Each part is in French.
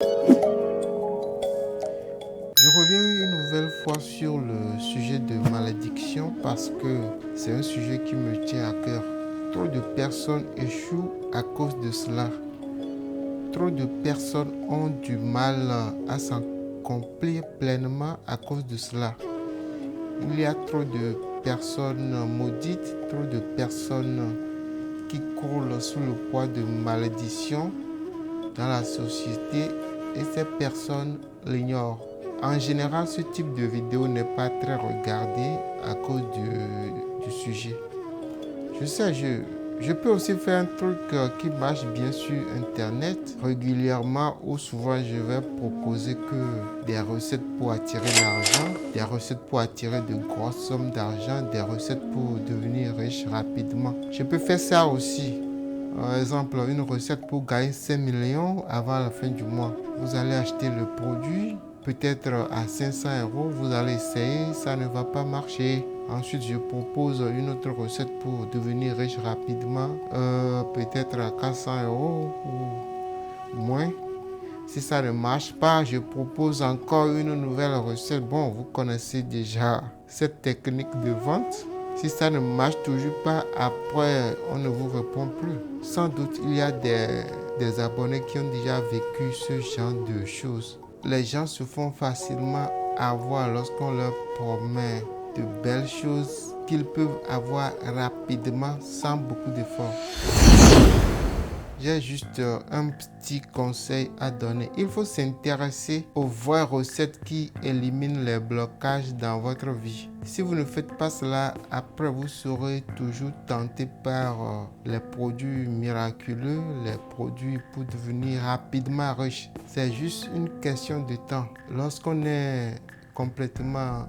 Je reviens une nouvelle fois sur le sujet de malédiction parce que c'est un sujet qui me tient à cœur. Trop de personnes échouent à cause de cela. Trop de personnes ont du mal à s'accomplir pleinement à cause de cela. Il y a trop de personnes maudites, trop de personnes qui croulent sous le poids de malédiction dans la société et ces personnes l'ignorent. En général, ce type de vidéo n'est pas très regardé à cause du sujet. Je sais, je peux aussi faire un truc qui marche bien sur Internet régulièrement où souvent je vais proposer que des recettes pour attirer l'argent, des recettes pour attirer de grosses sommes d'argent, des recettes pour devenir riche rapidement. Je peux faire ça aussi. Par exemple, une recette pour gagner 5 millions avant la fin du mois. Vous allez acheter le produit, peut-être à 500 euros, vous allez essayer, ça ne va pas marcher. Ensuite, je propose une autre recette pour devenir riche rapidement, peut-être à 400 euros ou moins. Si ça ne marche pas, je propose encore une nouvelle recette. Bon, vous connaissez déjà cette technique de vente. Si ça ne marche toujours pas, après, on ne vous répond plus. Sans doute, il y a des abonnés qui ont déjà vécu ce genre de choses. Les gens se font facilement avoir lorsqu'on leur promet de belles choses qu'ils peuvent avoir rapidement sans beaucoup d'efforts. J'ai juste un petit conseil à donner. Il faut s'intéresser aux vraies recettes qui éliminent les blocages dans votre vie. Si vous ne faites pas cela, après vous serez toujours tenté par les produits miraculeux, les produits pour devenir rapidement riche. C'est juste une question de temps. Lorsqu'on est complètement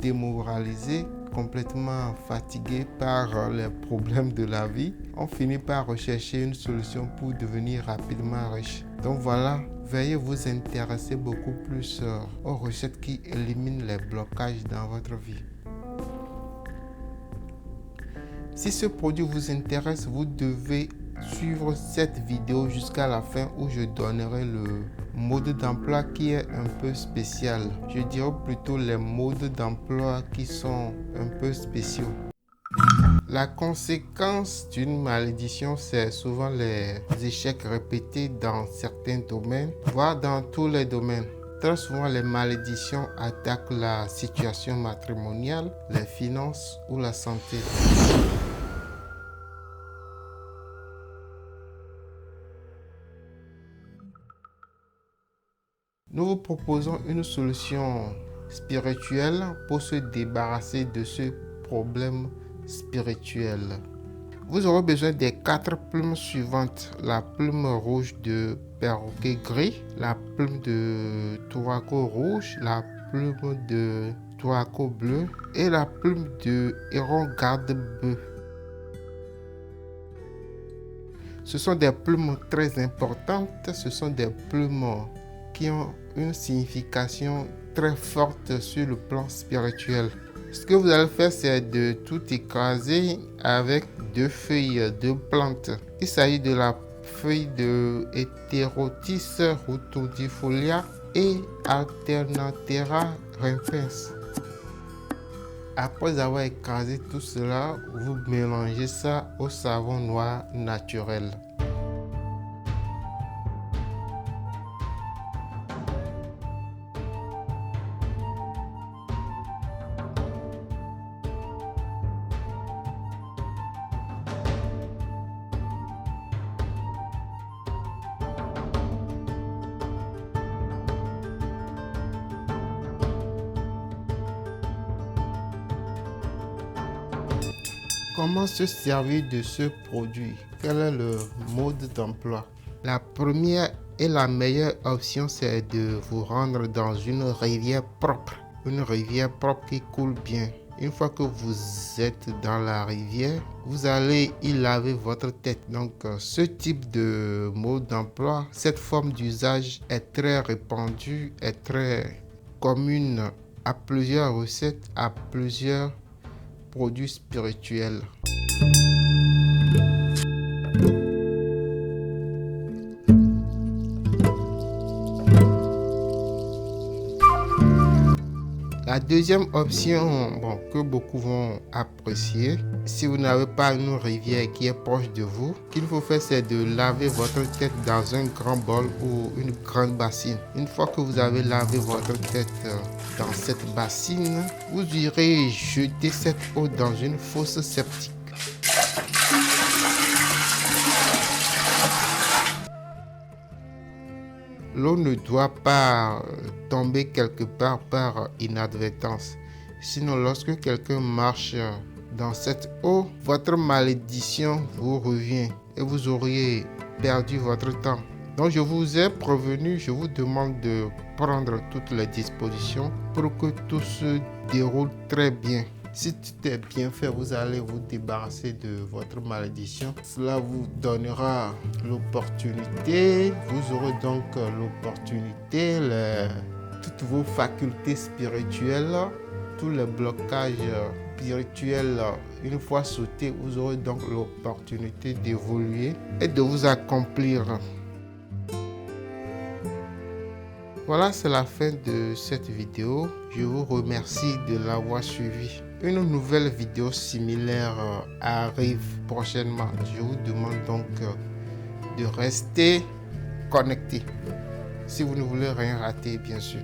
démoralisé, complètement fatigué par les problèmes de la vie, on finit par rechercher une solution pour devenir rapidement riche. Donc voilà, veuillez vous intéresser beaucoup plus aux recettes qui éliminent les blocages dans votre vie. Si ce produit vous intéresse, vous devez suivre cette vidéo jusqu'à la fin où je donnerai le mode d'emploi qui est un peu spécial. Je dirais plutôt les modes d'emploi qui sont un peu spéciaux. La conséquence d'une malédiction, c'est souvent les échecs répétés dans certains domaines, voire dans tous les domaines. Très souvent, les malédictions attaquent la situation matrimoniale, les finances ou la santé. Nous vous proposons une solution spirituelle pour se débarrasser de ce problème spirituel. Vous aurez besoin des 4 plumes suivantes. La plume rouge de perroquet gris, la plume de touraco rouge, la plume de touraco bleu et la plume de héron garde-bœuf. Ce sont des plumes très importantes, ce sont des plumes qui ont une signification très forte sur le plan spirituel. Ce que vous allez faire, c'est de tout écraser avec 2 feuilles de plantes. Il s'agit de la feuille de Heterotis rutudifolia et Alternanthera rampens. Après avoir écrasé tout cela, vous mélangez ça au savon noir naturel. Comment se servir de ce produit? Quel est le mode d'emploi? La première et la meilleure option, c'est de vous rendre dans une rivière propre. Une rivière propre qui coule bien. Une fois que vous êtes dans la rivière, vous allez y laver votre tête. Donc, ce type de mode d'emploi, cette forme d'usage est très répandue, est très commune à plusieurs recettes, à plusieurs produits spirituels. La deuxième option, bon, que beaucoup vont apprécier, si vous n'avez pas une rivière qui est proche de vous, ce qu'il faut faire, c'est de laver votre tête dans un grand bol ou une grande bassine. Une fois que vous avez lavé votre tête dans cette bassine, vous irez jeter cette eau dans une fosse septique. L'eau ne doit pas tomber quelque part par inadvertance. Sinon, lorsque quelqu'un marche dans cette eau, votre malédiction vous revient et vous auriez perdu votre temps. Donc, je vous ai prévenu, je vous demande de prendre toutes les dispositions pour que tout se déroule très bien. Si tout est bien fait, vous allez vous débarrasser de votre malédiction. Cela vous donnera l'opportunité. Vous aurez donc l'opportunité, toutes vos facultés spirituelles, tous les blocages spirituels, une fois sautés, vous aurez donc l'opportunité d'évoluer et de vous accomplir. Voilà, c'est la fin de cette vidéo. Je vous remercie de l'avoir suivi. Une nouvelle vidéo similaire arrive prochainement. Je vous demande donc de rester connecté. Si vous ne voulez rien rater, bien sûr.